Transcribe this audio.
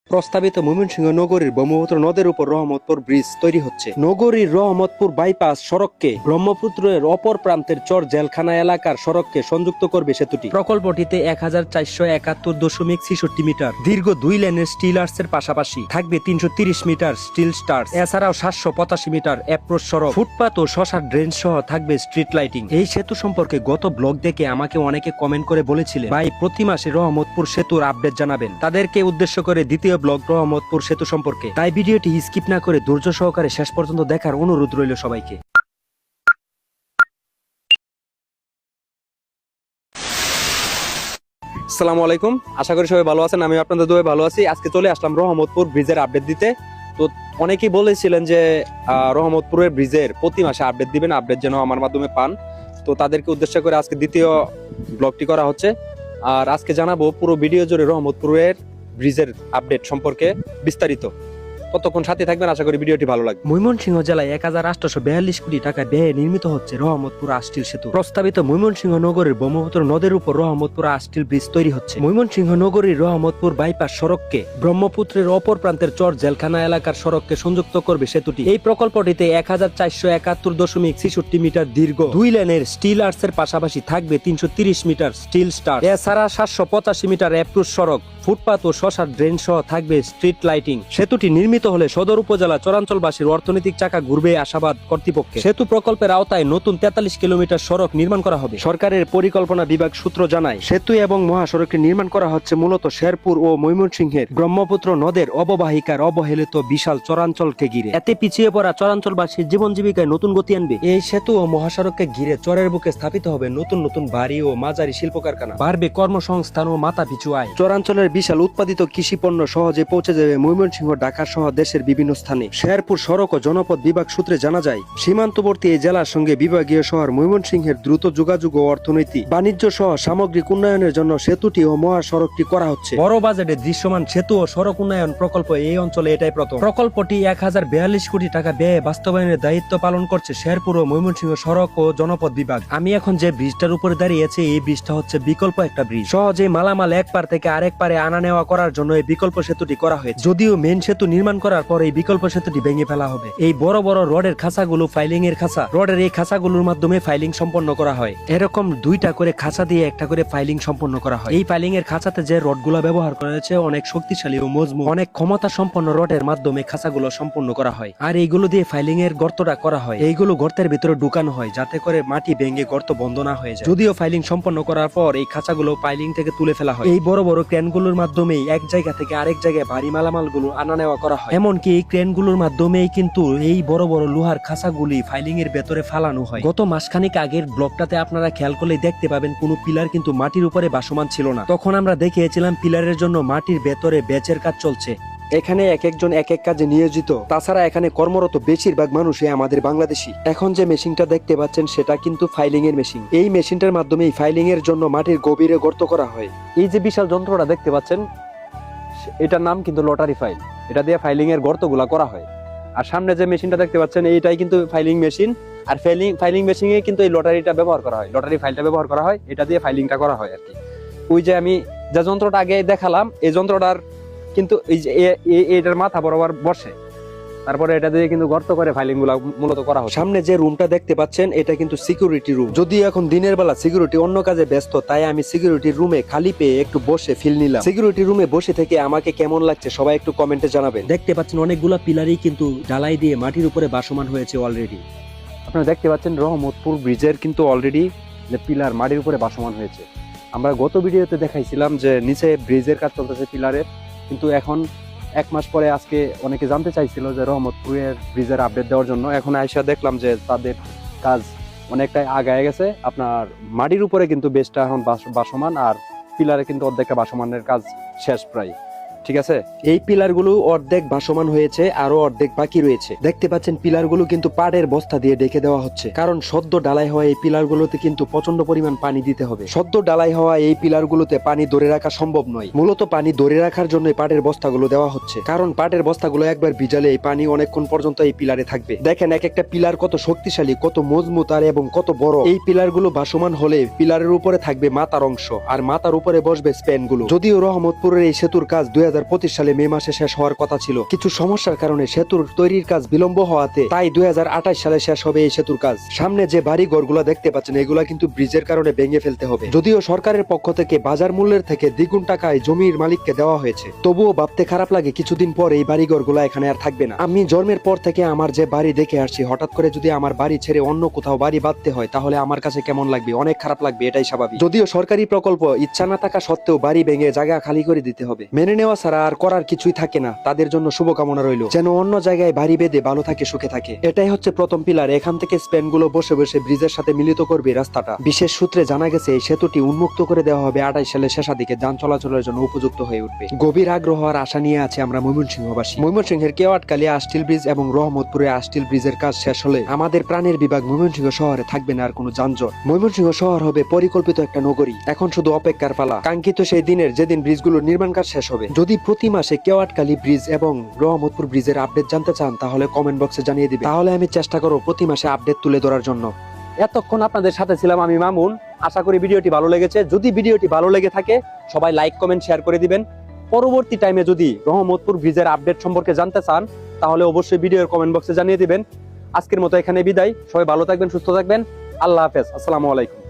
প্রস্তাবিত ময়মনসিংহ নগরীর ব্রহ্মপুত্র নদের উপর রহমতপুর ব্রিজ তৈরি হচ্ছে। নগরীর রহমতপুর বাইপাস সড়ককে ব্রহ্মপুত্রের অপর প্রান্তের চর জেলখানা এলাকার সড়ককে সংযুক্ত করবে সেতুটি। প্রকল্পটিতে 1471.63 মিটার দীর্ঘ 2 লেনের স্টিল আর্চের পাশাপাশি থাকবে 330 মিটার স্টিল স্টার্স, এছাড়াও 785 মিটার অ্যাপ্রোচ সড়ক, ফুটপাত ও শশার ড্রেন সহ থাকবে স্ট্রিট লাইটিং। এই সেতু সম্পর্কে গত ব্লগ দেখে আমাকে অনেকে কমেন্ট করে বলেছিলেন, ভাই প্রতি মাসে রহমতপুর সেতুর আপডেট জানাবেন। তাদেরকে উদ্দেশ্য করে দ্বিতীয় ব্লগ রহমতপুর সেতু সম্পর্কে, তাই ভিডিওটি স্কিপ না করে ধৈর্য সহকারে শেষ পর্যন্ত দেখার অনুরোধ রইল সবাইকে। আসসালামু আলাইকুম, আশা করি সবাই ভালো আছেন। আমি আপনাদের দোয়ায় ভালো আছি। আজকে চলে আসলাম রহমতপুর ব্রিজের আপডেট দিতে। তো অনেকেই বলেছিলেন যে রহমতপুরের ব্রিজের প্রতি মাসে আপডেট দিবেন, আপডেট যেন আমার মাধ্যমে পান। তো তাদেরকে উদ্দেশ্য করে আজকে দ্বিতীয় ব্লগটি করা হচ্ছে। আর আজকে জানাবো পুরো ভিডিও জুড়ে রহমতপুরের ব্রিজের আপডেট সম্পর্কে বিস্তারিত। কতক্ষণ সাথে থাকবেন, আশা করি ভিডিওটি ভালো লাগবে। ময়মনসিংহ জেলায় 1842 কোটি টাকা ব্যয়ে নির্মিত হচ্ছে রহমতপুর আস্টিল সেতু। প্রস্তাবিত ময়মনসিংহ নগরীর ব্রহ্মপুত্র নদের উপর রহমতপুর আস্টিল ব্রিজ তৈরি হচ্ছে। ময়মনসিংহ নগরীর রহমতপুর বাইপাস সড়ককে ব্রহ্মপুত্রের অপর প্রান্তের চর জেলখানা এলাকার সড়ককে সংযুক্ত করবে সেতুটি। এই প্রকল্পটিতে 1471.63 মিটার দীর্ঘ 2 লেনের স্টিল আর্চের পাশাপাশি থাকবে 330 মিটার স্টিল স্টার, এছাড়া 785 মিটার অ্যাপ্রোচ সড়ক, ফুটপাত ও শশার ড্রেন সহ থাকবে স্ট্রিট লাইটিং। সেতুটি নির্মিত হলে সদর উপজেলা চরাঞ্চলবাসীর অর্থনৈতিক চাকা ঘুরবে আশাবাদ কর্তৃপক্ষের। সেতু প্রকল্পের আওতায় নতুন 43 কিলোমিটার সড়ক নির্মাণ করা হবে। সরকারের পরিকল্পনা বিভাগ সূত্র জানায়, সেতু এবং মহাসড়কটি নির্মাণ করা হচ্ছে মূলত শেরপুর ও ময়মনসিংহের ব্রহ্মপুত্র নদের অববাহিকার অবহেলিত বিশাল চরাঞ্চলকে ঘিরে। এতে পিছিয়ে পড়া চরাঞ্চলবাসীর জীবন জীবিকায় নতুন গতি আনবে। এই সেতু ও মহাসড়ককে ঘিরে চরের বুকে স্থাপিত হবে নতুন নতুন বাড়ি ও মাঝারি শিল্প কারখানা, বাড়বে কর্মসংস্থান ও মাথা পিছু আয়। চরাঞ্চলের বিশাল উৎপাদিত কৃষি পণ্য সহজে পৌঁছে যাবে ময়মনসিংহ, ঢাকা সহ দেশের বিভিন্ন স্থানে। শেরপুর সড়ক ও জনপদ বিভাগ সূত্রে জানা যায়, সীমান্তবর্তী এই জেলার সঙ্গে বিভাগীয় শহর ময়মনসিংহের দ্রুত যোগাযোগ ও অর্থনীতি, বাণিজ্য সহ সামগ্রিক উন্নয়নের জন্য সেতুটি ও মহাসড়কটি করা হচ্ছে। বড় বাজেটে দৃশ্যমান সেতু ও সড়ক উন্নয়ন প্রকল্প এই অঞ্চলে এটাই প্রথম। প্রকল্পটি 1042 কোটি টাকা ব্যয়ে বাস্তবায়নের দায়িত্ব পালন করছে শেরপুর ও ময়মনসিংহ সড়ক ও জনপদ বিভাগ। আমি এখন যে ব্রিজটার উপরে দাঁড়িয়েছি, এই ব্রিজটা হচ্ছে বিকল্প একটা ব্রিজ। সহজে মালামাল এক পার থেকে আরেক পারে আনা নেওয়া করার জন্য এই বিকল্প সেতুটি করা হয়েছে। যদিও মেন সেতু নির্মাণ করার পর এই বিকল্প সেতুটি ভেঙে ফেলা হবে। এই বড় বড় রডের খাঁচাগুলো ফাইলিং এর খাঁচা, রডের এই খাঁচাগুলোর মাধ্যমে ফাইলিং সম্পন্ন করা হয়। এরকম 2টা করে খাঁচা দিয়ে একটা করে ফাইলিং সম্পন্ন করা হয়। এই ফাইলিং এর খাঁচাতে যে রডগুলো ব্যবহার করা হয়েছে অনেক শক্তিশালী ও মজবুত, অনেক ক্ষমতা সম্পন্ন রডের মাধ্যমে খাঁচাগুলো সম্পন্ন করা হয়। আর এইগুলো দিয়ে ফাইলিং এর গর্তটা করা হয়। এইগুলো গর্তের ভিতরে ঢুকানো হয় যাতে করে মাটি ভেঙে গর্ত বন্ধ না হয়ে যায়। যদিও ফাইলিং সম্পন্ন করার পর এই খাঁচাগুলো ফাইলিং থেকে তুলে ফেলা হয়। এই বড় বড় ক্রেনগুলোর মাধ্যমেই এক জায়গা থেকে আরেক জায়গায় ভারী মালামালগুলো আনা নেওয়া করা হয়। এমনকি এই ক্রেনগুলোর মাধ্যমেই কিন্তু এই বড় বড় লোহার খাঁচাগুলি ফাইলিং এর ভেতরে ফালানো হয়। গত মাসখানেক আগের ব্লকটাতে আপনারা খেয়াল করলে দেখতে পাবেন কোনো পিলার কিন্তু মাটির উপরে বাসমান ছিল না। তখন আমরা দেখিয়েছিলাম পিলারের জন্য মাটির ভেতরে বেচের কাজ চলছে। এখানে এক একজন এক এক কাজে নিয়োজিত। তাছাড়া এখানে কর্মরত বেশিরভাগ মানুষই আমাদের বাংলাদেশি। এখন যে মেশিনটা দেখতে পাচ্ছেন সেটা কিন্তু ফাইলিং এর মেশিন। এই মেশিনটার মাধ্যমে ফাইলিং এর জন্য মাটির গভীরে গর্ত করা হয়। এই যে বিশাল যন্ত্রটা দেখতে পাচ্ছেন, এটার নাম কিন্তু লটারি ফাইল। এটা দিয়ে ফাইলিং এর গর্তগুলা করা হয়। আর সামনে যে মেশিনটা দেখতে পাচ্ছেন এইটাই কিন্তু ফাইলিং মেশিন। আর ফাইলিং মেশিনে কিন্তু এই লটারিটা ব্যবহার করা হয়, লটারি ফাইলটা ব্যবহার করা হয়। এটা দিয়ে ফাইলিংটা করা হয় আর কি। ওই যে আমি যে যন্ত্রটা আগে দেখালাম, এই যন্ত্রটার কিন্তু এই যে এটার মাথা বরাবর বসে, তারপরে এটা দিয়ে কিন্তু গর্ত করে ফাইলিং গুলা মূলত করা হয়। সামনে যে রুমটা দেখতে পাচ্ছেন এটা কিন্তু সিকিউরিটি রুম। যদিও এখন দিনের বেলা সিকিউরিটি অন্য কাজে ব্যস্ত, তাই আমি সিকিউরিটি রুমে খালি পেয়ে একটু বসে ফিল নিলাম। সিকিউরিটি রুমে বসে থেকে আমাকে কেমন লাগছে সবাই একটু কমেন্টে জানাবেন। দেখতে পাচ্ছেন অনেকগুলা পিলারই কিন্তু ঢালাই দিয়ে মাটির উপরে বাসমান হয়েছে অলরেডি। আপনারা দেখতে পাচ্ছেন রহমতপুর ব্রিজের কিন্তু অলরেডি যে পিলার মাটির উপরে বাসমান হয়েছে। আমরা গত ভিডিওতে দেখাইছিলাম যে নিচে ব্রিজের কাজ চলতেছে পিলারের, কিন্তু এখন 1 মাস পরে আজকে অনেকে জানতে চাইছিল যে রহমতপুরের ব্রিজের আপডেট দেওয়ার জন্য। এখন আইসা দেখলাম যে তাদের কাজ অনেকটাই আগায় গেছে। আপনার মাটির উপরে কিন্তু বেসটা এখন বাসমান, আর পিলারে কিন্তু অর্ধেকটা বাসমানের কাজ শেষ প্রায়। ঠিক আছে, এই পিলারগুলো অর্ধেক ভাসমান হয়েছে, আরো অর্ধেক বাকি রয়েছে। দেখতে পাচ্ছেন পিলারগুলো কিন্তু পাটের বস্তা দিয়ে ঢেকে দেওয়া হচ্ছে, কারণ সদ্য ডালাই হওয়া এই পিলারগুলোতে কিন্তু প্রচন্ড পরিমাণ পানি দিতে হবে। সদ্য ডালাই হওয়া এই পিলারগুলোতে পানি ধরে রাখা সম্ভব নয়। মূলত পানি ধরে রাখার জন্য পাটের বস্তাগুলো দেওয়া হচ্ছে, কারণ পাটের বস্তাগুলো একবার ভিজালে এই পানি অনেকক্ষণ পর্যন্ত এই পিলারে থাকবে। দেখেন এক একটা পিলার কত শক্তিশালী, কত মজবুত আর এবং কত বড়। এই পিলারগুলো ভাসমান হলে পিলারের উপরে থাকবে মাথার অংশ, আর মাথার উপরে বসবে স্প্যানগুলো। যদিও রহমতপুরের এই সেতুর কাজ 2025 সালে মে মাসে শেষ হওয়ার কথা ছিল। কিছু সমস্যার কারণে সেতুর তৈরির কাজ বিলম্ব হওয়াতে তাই 2028 সালে শেষ হবে এই সেতুর কাজ। সামনে যে বাড়ি ঘরগুলা দেখতে পাচ্ছেন এগুলা কিন্তু ব্রিজের কারণে ভেঙে ফেলতে হবে। যদিও সরকারের পক্ষ থেকে বাজার মূল্যের থেকে দ্বিগুণ টাকায় জমির মালিককে দেওয়া হয়েছে, তবুও ভাবতে খারাপ লাগে কিছুদিন পর এই বাড়ি ঘরগুলা এখানে আর থাকবে না। আমি জন্মের পর থেকে আমার যে বাড়ি দেখে আসছি, হঠাৎ করে যদি আমার বাড়ি ছেড়ে অন্য কোথাও বাড়ি বাঁধতে হয় তাহলে আমার কাছে কেমন লাগবে? অনেক খারাপ লাগবে, এটাই স্বাভাবিক। যদিও সরকারি প্রকল্প ইচ্ছা না থাকা সত্ত্বেও বাড়ি ভেঙে জায়গা খালি করে দিতে হবে, মেনে নেওয়া ছাড়া আর করার কিছুই থাকে না। তাদের জন্য শুভকামনা রইল, যেন অন্য জায়গায় বাড়ি বেঁধে ভালো থাকে, সুখে থাকে। এটাই হচ্ছে প্রথম পিলার। এখান থেকে স্প্যান গুলো বসে বসে ব্রিজের সাথে মিলিত করবে রাস্তাটা। বিশেষ সূত্রে জানা গেছে এই সেতুটি উন্মুক্ত করে দেওয়া হবে 28 সালের শেষাদিকে, যান চলাচলের জন্য উপযুক্ত হয়ে উঠবে। গভীর আগ্রহ আর আশা নিয়ে আছে আমরা ময়মনসিংহবাসী। ময়মনসিংহের কেওয়াটকালী আষ্টিল ব্রিজ এবং রহমতপুরে আষ্টিল ব্রিজের কাজ শেষ হলে আমাদের প্রাণের বিভাগ ময়মনসিংহ শহরে থাকবে না আর কোনো যানজট। ময়মনসিংহ শহর হবে পরিকল্পিত একটা নগরী। এখন শুধু অপেক্ষার পালা, কাঙ্ক্ষিত সেই দিনের যেদিন ব্রিজগুলোর নির্মাণ কাজ শেষ হবে। যদি প্রতি মাসে কেওয়াটকালী ব্রিজ এবং রহমতপুর ব্রিজের আপডেট জানতে চান তাহলে কমেন্ট বক্সে জানিয়ে দিবেন, তাহলে আমি চেষ্টা করব প্রতি মাসে আপডেট তুলে ধরার জন্য। এতক্ষণ আপনাদের সাথে ছিলাম আমি মামুন। আশা করি ভিডিওটি ভালো লেগেছে। যদি ভিডিওটি ভালো লেগে থাকে সবাই লাইক কমেন্ট শেয়ার করে দিবেন। পরবর্তী টাইমে যদি রহমতপুর ব্রিজের আপডেট সম্পর্কে জানতে চান তাহলে অবশ্যই ভিডিওর কমেন্ট বক্সে জানিয়ে দিবেন। আজকের মতো এখানে বিদায়। সবাই ভালো থাকবেন, সুস্থ থাকবেন। আল্লাহ হাফেজ, আসসালামু আলাইকুম।